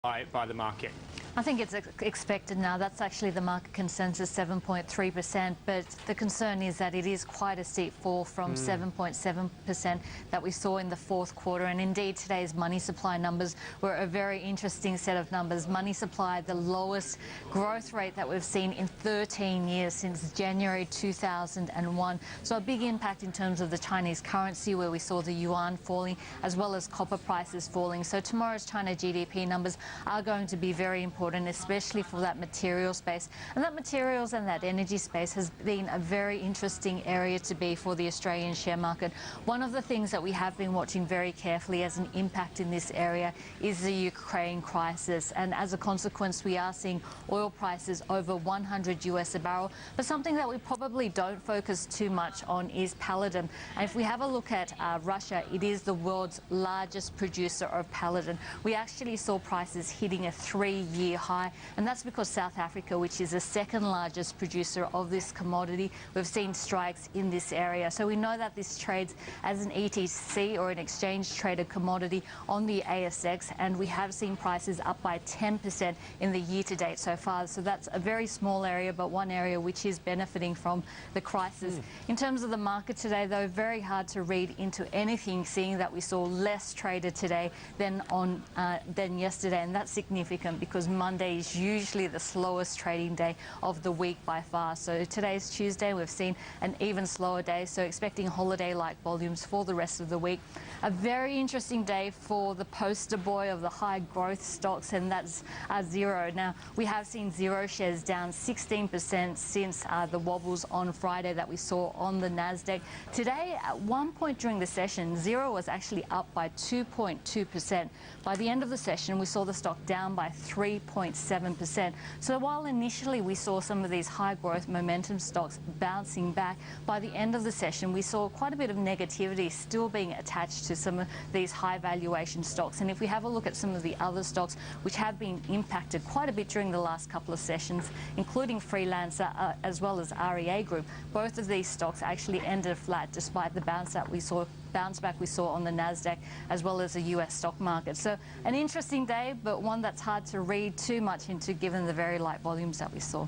by the market? I think it's expected now. That's actually the market consensus, 7.3%. But the concern is that it is quite a steep fall from 7.7% that we saw in the fourth quarter. And indeed, today's money supply numbers were a very interesting set of numbers. Money supply, the lowest growth rate that we've seen in 13 years since January 2001. So a big impact in terms of the Chinese currency, where we saw the yuan falling, as well as copper prices falling. So tomorrow's China GDP numbers are going to be very important, especially for that material space. And that materials and that energy space has been a very interesting area to be for the Australian share market. One of the things that we have been watching very carefully as an impact in this area is the Ukraine crisis. And as a consequence, we are seeing oil prices over 100 US a barrel. But something that we probably don't focus too much on is palladium. And if we have a look at Russia, it is the world's largest producer of palladium. We actually saw prices hitting a 3-year high, and that's because South Africa, which is the second largest producer of this commodity, we've seen strikes in this area. So we know that this trades as an ETC, or an exchange traded commodity, on the ASX, and we have seen prices up by 10% in the year to date so far. So that's a very small area, but one area which is benefiting from the crisis. In terms of the market today, though, very hard to read into anything, seeing that we saw less traded today than yesterday, and that's significant because Monday is usually the slowest trading day of the week by far. So today's Tuesday, we've seen an even slower day, so expecting holiday-like volumes for the rest of the week. A very interesting day for the poster boy of the high growth stocks, and that's Xero. Now, we have seen Xero shares down 16% since the wobbles on Friday that we saw on the Nasdaq. Today, at one point during the session, Xero was actually up by 2.2%. By the end of the session, we saw the stock down by 3.7%. So while initially we saw some of these high growth momentum stocks bouncing back, by the end of the session we saw quite a bit of negativity still being attached to some of these high valuation stocks. And if we have a look at some of the other stocks which have been impacted quite a bit during the last couple of sessions, including Freelancer as well as REA Group, both of these stocks actually ended flat despite the bounce back we saw on the Nasdaq as well as the US stock market. So an interesting day, but one that's hard to read too much into given the very light volumes that we saw.